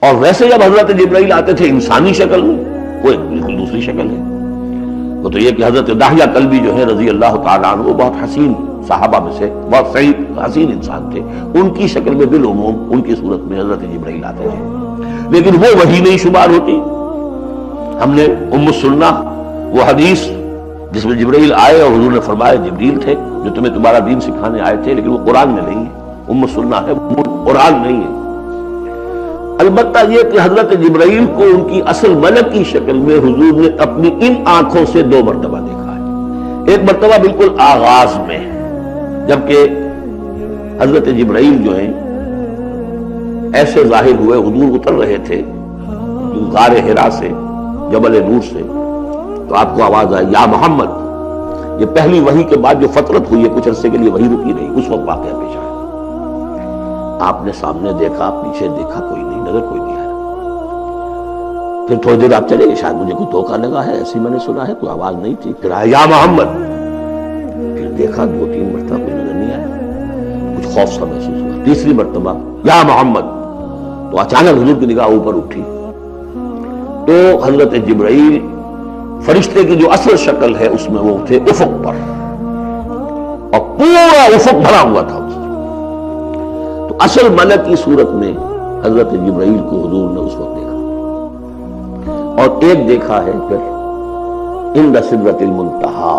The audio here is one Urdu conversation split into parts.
اور ویسے جب حضرت جبرائیل آتے تھے انسانی شکل میں، وہ ایک بالکل دوسری شکل ہے. وہ تو یہ کہ حضرت داہیہ کلبی جو ہے رضی اللہ تعالیٰ عنہ، وہ بہت حسین صحابہ میں سے بہت صحیح حسین انسان تھے. ان کی شکل میں بالعموم ان کی صورت میں حضرت جبرائیل آتے تھے، لیکن وہ وحی نہیں شمار ہوتی. ہم نے ام السنہ وہ حدیث جس میں جبرائیل آئے اور حضور نے فرمایا جبریل تھے جو تمہیں تمہارا دین سکھانے آئے تھے، لیکن وہ قرآن میں نہیں ہے. ام السنہ ہے، قرآن نہیں ہے. البتہ یہ کہ حضرت جبرائیل کو ان کی اصل ملک کی شکل میں حضور نے اپنی ان آنکھوں سے 2 مرتبہ دیکھا ہے. ایک مرتبہ بالکل آغاز میں، جبکہ حضرت جبرائیل جو ہیں ایسے ظاہر ہوئے، حضور اتر رہے تھے غار حرا سے، جبل نور سے، تو آپ کو آواز آئی یا محمد. یہ پہلی وحی کے بعد جو فترت ہوئی ہے، کچھ عرصے کے لیے وحی رکی رہی، اس وقت واقعہ پیش آیا. آپ نے سامنے دیکھا، پیچھے دیکھا، کوئی نہیں، نظر کوئی نہیں آیا. پھر تھوڑی دیر آپ چلے گئے، شاید مجھے کوئی دھوکہ لگا ہے، ایسی میں نے سنا ہے، کوئی آواز نہیں تھی. پھر آیا یا محمد، پھر دیکھا 2-3 مرتبہ کوئی نظر نہیں آیا، کچھ خوف سا محسوس ہوا. تیسری مرتبہ یا محمد، تو اچانک حضور کی نگاہ اوپر اٹھی تو حضرت جبرائیل فرشتے کی جو اصل شکل ہے اس میں وہ تھے افق پر، اور پورا افق بھرا ہوا تھا اس سے. تو اصل ملک کی صورت میں حضرت جبرائیل کو حضور نے اس وقت دیکھا. اور ایک دیکھا ہے پھر عند سدرۃ المنتہا،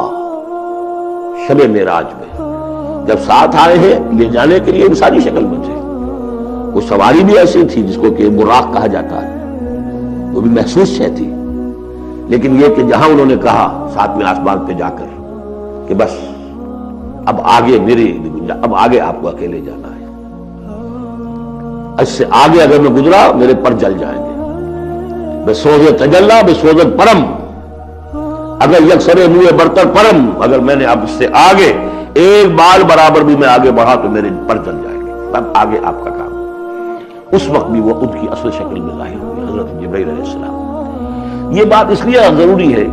شب معراج میں جب ساتھ آئے ہیں لے جانے کے لیے انسانی شکل میں تھے. وہ سواری بھی ایسی تھی جس کو کہ براق کہا جاتا ہے، وہ بھی محسوس شے تھی. لیکن یہ کہ جہاں انہوں نے کہا 7ویں آسمان پہ جا کر کہ بس اب آگے اب آگے آپ کو اکیلے جانا ہے، اس سے آگے اگر میں گزرا میرے پر جل جائیں گے. بے سوز تجلا بے سوز پرم، اگر یکسر منہ برتر پرم، اگر میں نے اب اس سے آگے ایک بال برابر بھی میں آگے بڑھا تو میرے پر جل جائیں گے. اب آگے آپ کا کام. اس وقت بھی وہ ان کی اصل شکل میں ظاہر ہوئی حضرت جبرائیل علیہ السلام. یہ بات اس لیے ضروری ہے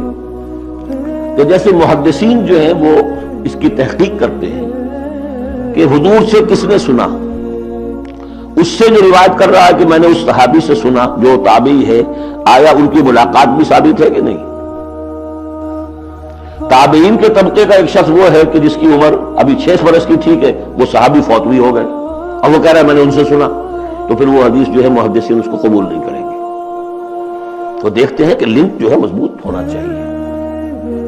کہ جیسے محدثین جو ہیں وہ اس کی تحقیق کرتے ہیں کہ حضور سے کس نے سنا، اس سے جو روایت کر رہا ہے کہ میں نے اس صحابی سے سنا جو تابعی ہے، آیا ان کی ملاقات بھی ثابت ہے کہ نہیں. تابعین کے طبقے کا ایک شخص وہ ہے کہ جس کی عمر ابھی 6 برس کی تھی کہ وہ صحابی فوت بھی ہو گئے، اور وہ کہہ رہا ہے میں نے ان سے سنا، تو پھر وہ حدیث جو ہے محدثین اس کو قبول نہیں کریں گے. تو دیکھتے ہیں کہ لنک جو ہے مضبوط ہونا چاہیے.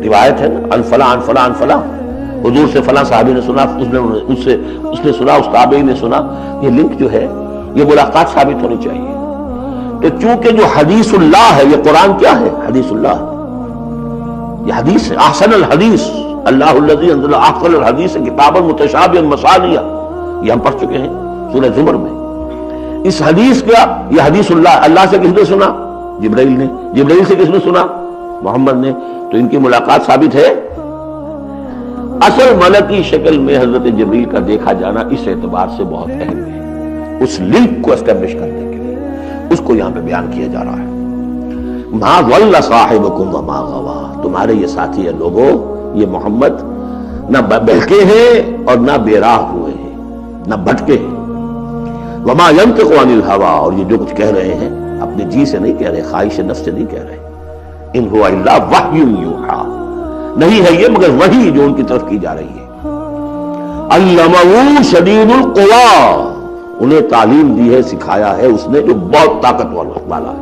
روایت ہے نا ان فلاں ان فلاں ان فلاں، حضور سے فلاں صحابی نے سنا، اس نے سنا، اس تابعی نے سنا. یہ لنک جو ہے یہ ملاقات ثابت ہونی چاہیے. تو چونکہ جو حدیث اللہ ہے، یہ قرآن کیا ہے؟ حدیث اللہ. یہ حدیث ہے احسن الحدیث، اللہ الذی انزل احسن الحدیث کتابا متشابہا مثانیہ، یہ ہم پڑھ چکے ہیں سورہ زمر میں. اس حدیث کا یہ حدیث اللہ، اللہ سے کس نے سنا؟ جبرائیل نے. جبرائیل سے کس نے سنا؟ محمد نے. تو ان کی ملاقات ثابت ہے. اصل ملکی شکل میں حضرت جبرائیل کا دیکھا جانا اس اعتبار سے بہت اہم ہے، اس لنک کو اسٹیبلش کرنے کے لیے اس کو یہاں پہ بیان کیا جا رہا ہے. ما ضل صاحبکم وما غوا، تمہارے یہ ساتھی ہیں لوگوں، یہ محمد نہ بہکے ہیں اور نہ بے راہ ہوئے ہیں، نہ بھٹکے ہیں. وما ينطق عن الهوى، اور یہ جو کچھ کہہ رہے ہیں اپنے جی سے نہیں کہہ رہے، خواہش نفس سے نہیں کہہ رہے. ان هو الا وحی یوحی، نہیں ہے یہ مگر وحی جو ان کی طرف کی جا رہی ہے. علمہ شدید القوی، انہیں تعلیم دی ہے، سکھایا ہے اس نے جو بہت طاقت والا ہے.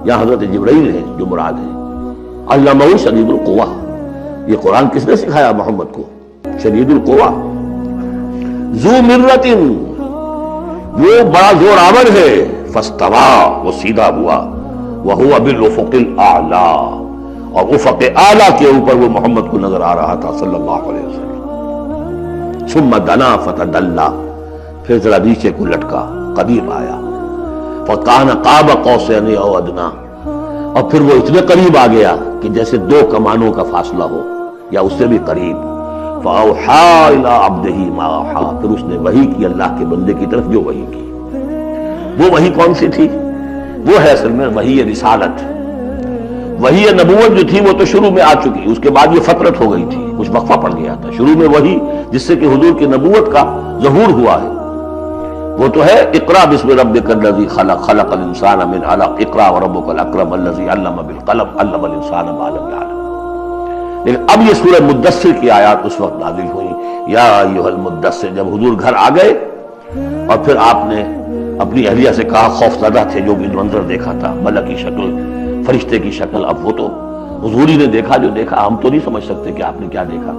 یہاں حضرت جبرائیل ہے جو مراد ہے. علمہ شدید القوی، یہ قرآن کس نے سکھایا محمد کو؟ شدید القوی، ذو مرۃ، وہ بڑا زور آور ہے. فاستوی، وہ سیدھا ہوا. وہو بالافق الاعلی، اور افق اعلیٰ کے اوپر وہ محمد کو نظر آ رہا تھا صلی اللہ علیہ وسلم. ثم دنا فتدلی، پھر ذرا نیچے کو لٹکا، قریب آیا. فکان قاب قوسین او ادنی، اور پھر وہ اتنے قریب آ گیا کہ جیسے 2 کمانوں کا فاصلہ ہو یا اس سے بھی قریب. فاوحی الی عبدہ ما اوحی، پھر اس نے وحی کی اللہ کے بندے کی طرف جو وحی کی. وہ وحی کون سی تھی؟ وہ ہے اصل میں وحی رسالت. وحی نبوت جو تھی وہ تو شروع میں آ چکی، اس کے بعد یہ فترت ہو گئی تھی، کچھ وقفہ پڑ گیا تھا. شروع میں وحی جس سے کہ حضور کی نبوت کا ظہور ہوا ہے وہ تو ہے اقرا بسم ربک الذی خلق خلق الانسان من علق اقرا وربک الاکرم الذی علم بالقلم علم الانسان ما لم یعلم. لیکن اب یہ سورہ مدثر کی آیات اس وقت نازل ہوئی، یا ایھا المدثر، جب حضور گھر آ گئے اور پھر آپ نے اپنی اہلیہ سے کہا، خوف زدہ تھے، جو بھی منظر دیکھا تھا، ملک کی شکل، فرشتے کی شکل، اب وہ تو حضور ہی نے دیکھا جو دیکھا، ہم تو نہیں سمجھ سکتے کہ آپ نے کیا دیکھا.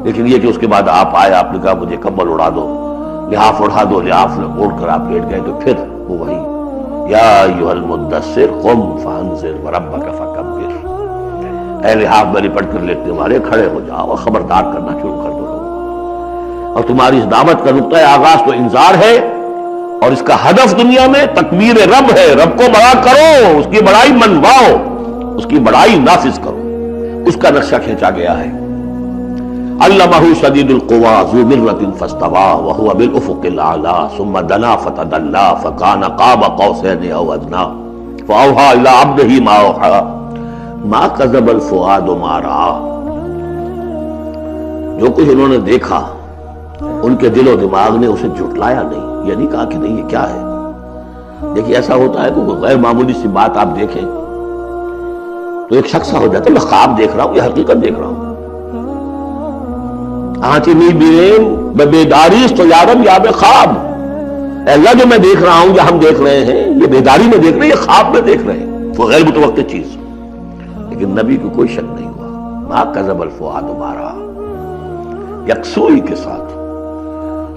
لیکن یہ کہ اس کے بعد آپ آئے، آپ نے کہا مجھے کمبل اڑا دو، لحاف اڑا دو، لحاف اوڑھ کر آپ لیٹ گئے، تو پھر وہ وہی یا ایھا المدثر قم فانذر وربک فکبر، اے لحاف میں لپٹ کر لیٹنے والے کھڑے ہو جاؤ اور خبردار کرنا شروع کر دو. اور تمہاری اس دعوت کا نقطۂ آغاز تو انذار ہے، اور اس کا ہدف دنیا میں تکبیر رب ہے. رب کو بڑا کرو، اس کی بڑائی منواؤ، اس کی بڑائی نافذ کرو. اس کا نقشہ کھینچا گیا ہے. علمہ شدید القوی ذو مرۃ فاستوی وهو بالافق الاعلی ثم دنا فتدلی فکان قاب قوسین او ادنی فاوحی الی عبدہ ما اوحی ما کذب الفؤاد ما رأى. جو کچھ انہوں نے دیکھا ان کے دل و دماغ نے اسے جھٹلایا نہیں. یہ نہیں کہا کہ نہیں یہ کیا ہے. دیکھیے ایسا ہوتا ہے کہ کوئی غیر معمولی سی بات آپ دیکھیں تو ایک شخص ہو جاتا ہے میں خواب دیکھ رہا ہوں یا حقیقت دیکھ رہا ہوں. آنچی نہیں بیرے بیداریس تو یارم یا بے خواب. اے اللہ جو میں دیکھ رہا ہوں یا ہم دیکھ رہے ہیں یہ بیداری میں دیکھ رہے ہیں، یہ خواب میں دیکھ رہے ہیں، وہ غیر متوقع چیز. لیکن نبی کو کوئی شک نہیں ہوا. ما کذب الفؤاد ما رأى، یکسوئی کے ساتھ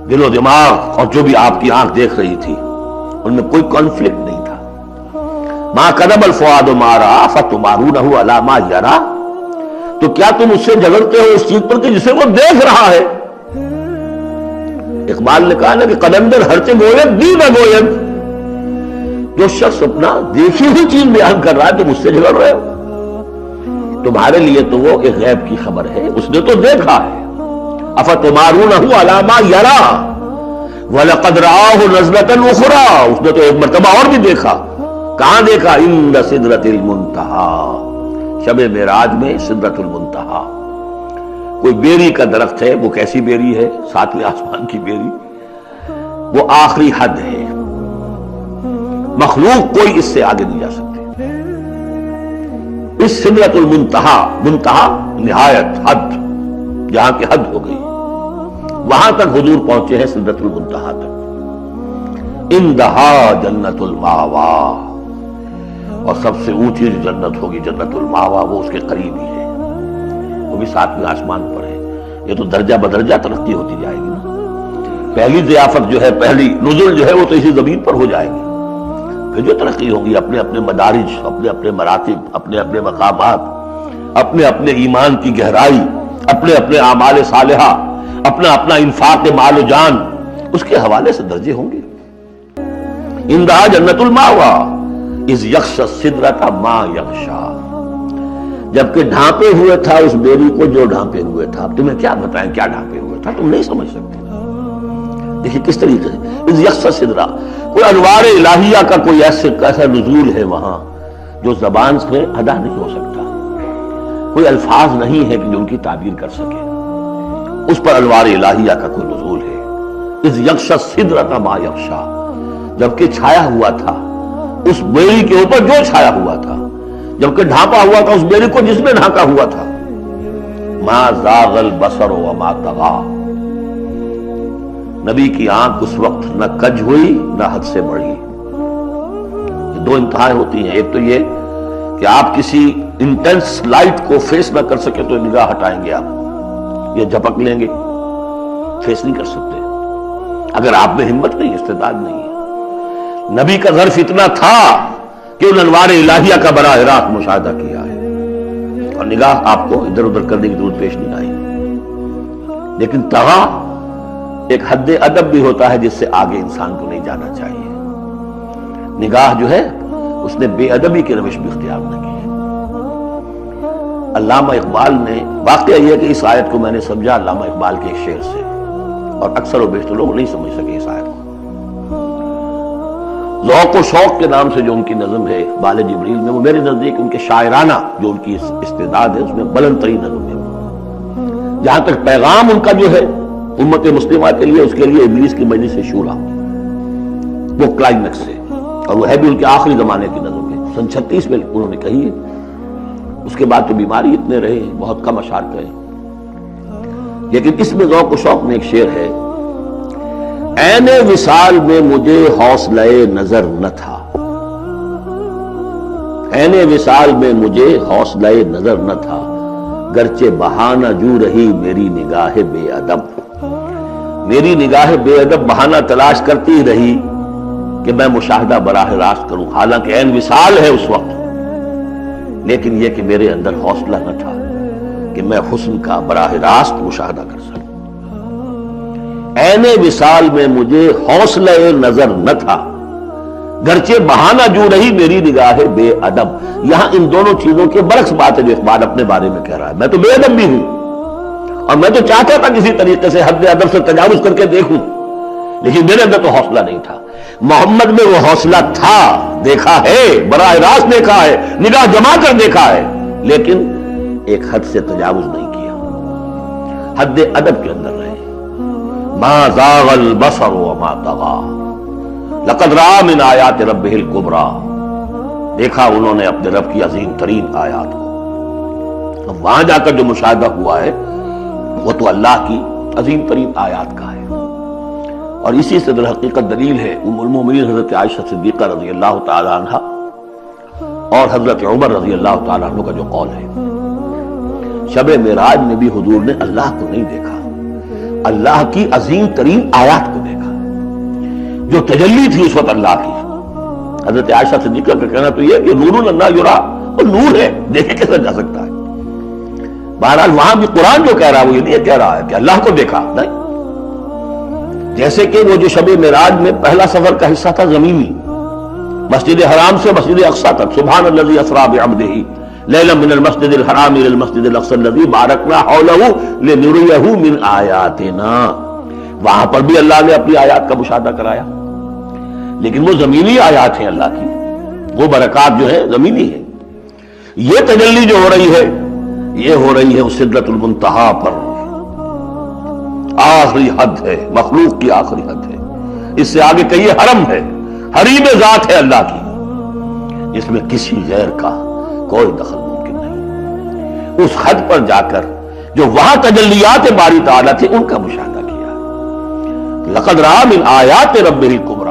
دل و دماغ اور جو بھی آپ کی آنکھ دیکھ رہی تھی ان میں کوئی کانفلکٹ نہیں تھا. ما کذب الفؤاد ما رأى فتمارونہ علی ما یری، تو کیا تم اس سے جھگڑتے ہو اس چیز پر کہ جسے وہ دیکھ رہا ہے. اقبال نے کہا نا کہ قلندر ہرچے گوید دی نہ گوید. جو شخص اپنا دیکھی ہوئی چیز بیان کر رہا ہے تم اس سے جھگڑ رہے ہو. تمہارے لیے تو وہ ایک غیب کی خبر ہے، اس نے تو دیکھا ہے. افتمارونہ علی ما یری وَلَقَدْ رَآهُ نَزْلَةً أُخْرَىٰ، اس نے تو ایک مرتبہ اور بھی دیکھا. کہاں دیکھا؟ عند سدرۃ المنتہیٰ، شب معراج میں سدرۃ المنتہیٰ. کوئی بیری کا درخت ہے، وہ کیسی بیری ہے؟ ساتویں آسمان کی بیری. وہ آخری حد ہے، مخلوق کوئی اس سے آگے نہیں جا سکتے. اس سدرۃ المنتہیٰ، منتہا نہایت، حد، جہاں کی حد ہو گئی، وہاں تک حضور پہنچے ہیں سدرۃ المنتہیٰ تک. اندہا جنت الماوا، اور سب سے اونچی جو جنت ہوگی جنت الماوا، وہ اس کے قریب ہی ہے، وہ بھی ساتویں آسمان پر ہے. یہ تو درجہ بدرجہ ترقی ہوتی جائے گی نا. پہلی ضیافت جو ہے، پہلی نزول جو ہے وہ تو اسی زمین پر ہو جائے گی. پھر جو ترقی ہوگی اپنے اپنے مدارج، اپنے اپنے مراتب، اپنے اپنے مقامات، اپنے اپنے ایمان کی گہرائی، اپنے اپنے اعمال صالحہ، اپنا اپنا انفاق مال و جان، اس کے حوالے سے درجے ہوں گے. اندہا جنت الماوا اذ یغشی السدرۃ ما یغشی، جبکہ ڈھانپے ہوئے تھا اس بیری کو جو ڈھانپے ہوئے تھا. تمہیں کیا بتائیں کیا ڈھانپے ہوئے تھا، تم نہیں سمجھ سکتے. دیکھیے کس طریقے سے اذ یغشی السدرۃ، کوئی انوار الہیہ کا کوئی ایسا نزول ہے وہاں جو زبان سے ادا نہیں ہو سکتا. کوئی الفاظ نہیں ہے کہ جو ان کی تعبیر کر سکے. اس پر انوار الہیہ کا کوئی نزول ہے. اذ یغشی السدرۃ ما یغشی، جبکہ چھایا ہوا تھا اس بیری کے اوپر جو چھایا ہوا تھا، جبکہ ڈھانپا ہوا تھا اس بیری کو جس میں ڈھانکا ہوا تھا. ما زاغ البصر وما طغی، نبی کی آنکھ اس وقت نہ کج ہوئی نہ حد سے بڑھی. یہ دو انتہائیں ہوتی ہیں. ایک تو یہ کہ آپ کسی انٹینس لائٹ کو فیس نہ کر سکے تو نگاہ ہٹائیں گے، آپ یہ جھپک لیں گے، فیس نہیں کر سکتے اگر آپ میں ہمت نہیں، استعداد نہیں ہے. نبی کا ظرف اتنا تھا کہ ان انوار الہیہ کا براہ راست مشاہدہ کیا ہے، اور نگاہ آپ کو ادھر ادھر کرنے کی ضرورت پیش نہیں آئی. لیکن طغا ایک حد ادب بھی ہوتا ہے جس سے آگے انسان کو نہیں جانا چاہیے. نگاہ جو ہے اس نے بے ادبی کی روش بھی اختیار نہ کی. علامہ اقبال نے، واقعہ یہ کہ اس آیت کو میں نے سمجھا علامہ اقبال کے ایک شعر سے، اور اکثر و بیشتر لوگ نہیں سمجھ سکے اس آیت کو. ذوق و شوق کے نام سے جو ان کی نظم ہے بال جبریل میں، وہ میرے نزدیک ان کے شاعرانہ جو ان کی استعداد ہے اس میں بلند ترین نظم ہے. جہاں تک پیغام ان کا جو ہے امت مسلمہ کے لیے، اس کے لیے ابلیس کی مجلس سے شورا، وہ کلائمیکس سے، اور وہ ہے بھی ان کے آخری زمانے کی نظر میں، سن 36 میں انہوں نے کہی ہے۔ اس کے بعد تو بیماری اتنے رہے، بہت کم اشعار کہے، لیکن اس میں ذوق و شوق میں ایک شعر ہے: عین وصال میں مجھے حوصلہ نظر نہ تھا، عین وصال میں مجھے حوصلہ نظر نہ تھا، گرچہ بہانہ جو رہی میری نگاہ بے ادب، میری نگاہ بے ادب بہانہ تلاش کرتی رہی کہ میں مشاہدہ براہ راست کروں، حالانکہ عین وصال ہے اس وقت، لیکن یہ کہ میرے اندر حوصلہ نہ تھا کہ میں حسن کا براہ راست مشاہدہ کر سکوں۔ عین وصال میں مجھے حوصلہ نظر نہ تھا، گرچہ بہانہ جو رہی میری نگاہ بے ادب۔ یہاں ان دونوں چیزوں کے برعکس بات ہے جو اقبال اپنے بارے میں کہہ رہا ہے۔ میں تو بے ادب بھی ہوں، اور میں تو چاہتا تھا کسی طریقے سے حد ادب سے تجاوز کر کے دیکھوں، لیکن میرے اندر تو حوصلہ نہیں تھا۔ محمد میں وہ حوصلہ تھا، دیکھا ہے، براہ راست دیکھا ہے، نگاہ جما کر دیکھا ہے، لیکن ایک حد سے تجاوز نہیں کیا، حد ادب کے اندر رہے۔ ما زاغ البصر وما طغى لقد رأى من آیات ربہ الکبریٰ، دیکھا انہوں نے اپنے رب کی عظیم ترین آیات کو۔ اب وہاں جا کر جو مشاہدہ ہوا ہے وہ تو اللہ کی عظیم ترین آیات کا ہے، اور اسی سے در حقیقت دلیل ہے ام المومنین حضرت عائشہ صدیقہ رضی اللہ تعالی عنہ اور حضرت عمر رضی اللہ تعالی عنہ کا جو قول ہے۔ شب معراج میں بھی حضور نے اللہ کو نہیں دیکھا، اللہ کی عظیم ترین آیات کو دیکھا جو تجلی تھی اس وقت اللہ کی۔ حضرت عائشہ صدیقہ کا کہنا تو یہ کہ نور لا یرا، وہ نور ہے، دیکھے کیسے جا سکتا ہے۔ بہرحال وہاں بھی قرآن جو کہہ رہا ہے وہ یہ نہیں کہہ رہا ہے کہ اللہ کو دیکھا، نہیں، جیسے کہ وہ جو شب معراج میں پہلا سفر کا حصہ تھا زمینی، مسجد حرام سے مسجد اقصی تک، سبحان الذی اسریٰ بعبدہ لیلا من المسجد الحرام الى المسجد الاقصی الذی بارکنا حولہ لنریہ من آیاتنا، وہاں پر بھی اللہ نے اپنی آیات کا مشاہدہ کرایا، لیکن وہ زمینی آیات ہیں اللہ کی، وہ برکات جو ہے زمینی ہے۔ یہ تجلی جو ہو رہی ہے یہ ہو رہی ہے سدرۃ المنتہا پر، آخری حد ہے، مخلوق کی آخری حد ہے، اس سے آگے کہیے حرم ہے، حریم ذات ہے اللہ کی، اس میں کسی غیر کا کوئی دخل ممکن نہیں۔ اس حد پر جا کر جو وہاں تجلیات باری تعالیٰ تھے ان کا مشاہدہ کیا۔ لقد رأى من آیات ربہ الکبریٰ،